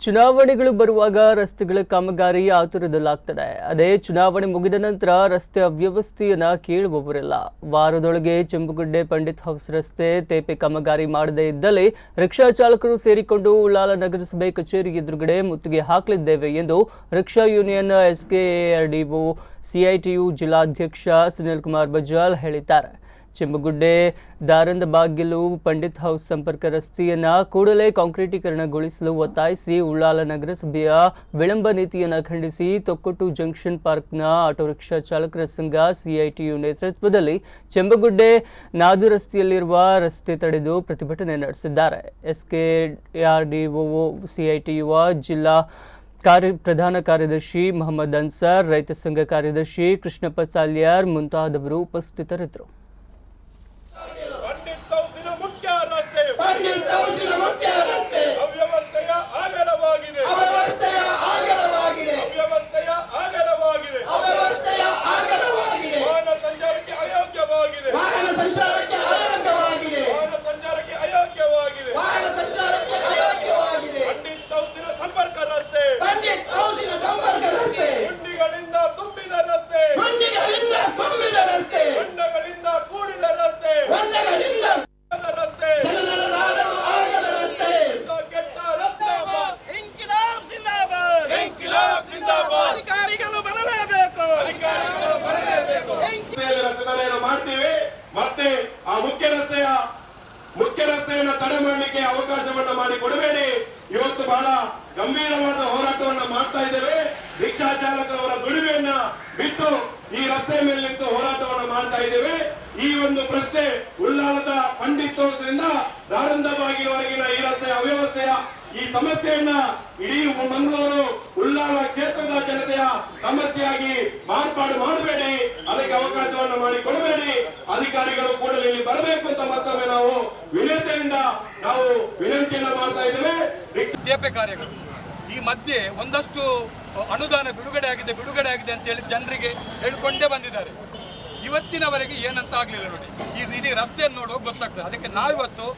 ಚುನಾವಣೆಗಳು ಬರುವಾಗ ರಸ್ತೆಗಳ ಕಾಮಗಾರಿ ಆತುರದಲ್ಲಾಗ್ತದೆ. ಅದೇ ಚುನಾವಣೆ ಮುಗಿದ ನಂತರ ರಸ್ತೆ ಅವ್ಯವಸ್ಥೆಯನ್ನ ಕೇಳುವವರಿಲ್ಲ. ವಾರದೊಳಗೆ ಚೆಂಬುಗುಡ್ಡೆ ಪಂಡಿತ್ ಹೌಸ್ ರಸ್ತೆ ತೇಪೆ ಕಾಮಗಾರಿ ಮಾಡದೇ ಇದ್ದಲ್ಲಿ ರಿಕ್ಷಾ ಚಾಲಕರು ಸೇರಿಕೊಂಡು ಉಳ್ಳಾಲ ನಗರಸಭೆ ಕಚೇರಿ ಎದುರುಗಡೆ ಮುತ್ತಿಗೆ ಹಾಕಲಿದ್ದೇವೆ ಎಂದು ರಿಕ್ಷಾ ಯೂನಿಯನ್ ಎಸ್ಕೆಆರ್ಡಿಒ ಸಿಐಟಿಯು ಜಿಲ್ಲಾಧ್ಯಕ್ಷ ಸುನಿಲ್ ಕುಮಾರ್ ಬಜಾಲ್ ಹೇಳಿದ್ದಾರೆ. ಚೆಂಬುಗುಡ್ಡೆ ದಾರಂದ ಬಾಗಿಲು ಪಂಡಿತ್ ಹೌಸ್ ಸಂಪರ್ಕ ರಸ್ತೆಯನ್ನ ಕೂಡಲೇ ಕಾಂಕ್ರೀಟೀಕರಣಗೊಳಿಸಲು ಒತ್ತಾಯಿಸಿ ಉಳ್ಳಾಲ ನಗರಸಭೆಯ ವಿಳಂಬ ನೀತಿಯನ್ನು ಖಂಡಿಸಿ ತೊಕ್ಕೊಟ್ಟು ಜಂಕ್ಷನ್ ಪಾರ್ಕ್ನ ಆಟೋ ರಿಕ್ಷಾ ಚಾಲಕರ ಸಂಘ ಸಿಐಟಿಯು ನೇತೃತ್ವದಲ್ಲಿ ಚೆಂಬುಗುಡ್ಡೆ ನಾದು ರಸ್ತೆಯಲ್ಲಿರುವ ರಸ್ತೆ ತಡೆದು ಪ್ರತಿಭಟನೆ ನಡೆಸಿದ್ದಾರೆ. ಎಸ್ಕೆಆರ್ಡಿಒ ಸಿಐಟಿಯುವ ಜಿಲ್ಲಾ ಪ್ರಧಾನ ಕಾರ್ಯದರ್ಶಿ ಮೊಹಮ್ಮದ್ ಅನ್ಸರ್, ರೈತ ಸಂಘ ಕಾರ್ಯದರ್ಶಿ ಕೃಷ್ಣಪ್ಪ ಸಾಲ್ಯಾರ್ ಮುಂತಾದವರು ಉಪಸ್ಥಿತರಿದ್ದರು. ಮತ್ತೆ ಆ ಮುಖ್ಯ ರಸ್ತೆಯನ್ನು ತಡೆ ಮಾಡಲಿಕ್ಕೆ ಅವಕಾಶವನ್ನ ಮಾಡಿ ಕೊಡಬೇಡಿ. ಇವತ್ತು ಬಹಳ ಗಂಭೀರವಾದ ಹೋರಾಟವನ್ನ ಮಾಡ್ತಾ ಇದ್ದೇವೆ. ರಿಕ್ಷಾ ಚಾಲಕರವರ ದುಡಿಮೆಯನ್ನ ಬಿಟ್ಟು ಈ ರಸ್ತೆ ಮೇಲೆ ನಿಂತು ಹೋರಾಟವನ್ನ ಮಾಡ್ತಾ ಇದ್ದೇವೆ. ಈ ಒಂದು ಪ್ರಶ್ನೆ ಉಳ್ಳಾಲದ ಪಂಡಿತ್ ಹೌಸ್ನಿಂದ ದಾರಂದ ಬಾಗಿಲವರೆಗಿನ ಈ ರಸ್ತೆ ಅವ್ಯವಸ್ಥೆಯ ಈ ಸಮಸ್ಯೆಯನ್ನ ಇಡೀ ಮಂಗಳೂರು ಉಳ್ಳಾಲ ಕ್ಷೇತ್ರದ ಜನತೆಯ ಸಮಸ್ಯೆಯಾಗಿ ಮಾರ್ಪಾಡು ಮಾಡಬೇಡಿ, ಅದಕ್ಕೆ ಅವಕಾಶವನ್ನು ಮಾಡಿ ಕೊಡಬೇಡಿ. ಅಧಿಕಾರಿಗಳು ಕೂಡಲೇ ಇಲ್ಲಿ ಬರಬೇಕು ಅಂತ ಮತ್ತೊಮ್ಮೆ ನಾವು ವಿನಂತಿಯನ್ನ ಮಾಡ್ತಾ ಇದ್ದೇವೆ. ತೇಪೆ ಕಾರ್ಯಗಳು ಈ ಮಧ್ಯೆ ಒಂದಷ್ಟು ಅನುದಾನ ಬಿಡುಗಡೆ ಆಗಿದೆ ಅಂತ ಹೇಳಿ ಜನರಿಗೆ ಹೇಳಿಕೊಂಡೇ ಬಂದಿದ್ದಾರೆ. ಇವತ್ತಿನವರೆಗೆ ಏನಂತ ಆಗ್ಲಿಲ್ಲ ನೋಡಿ. ಈ ಇಡೀ ರಸ್ತೆಯನ್ನು ನೋಡುವಾಗ ಗೊತ್ತಾಗ್ತದೆ. ಅದಕ್ಕೆ ನಾವಿವತ್ತು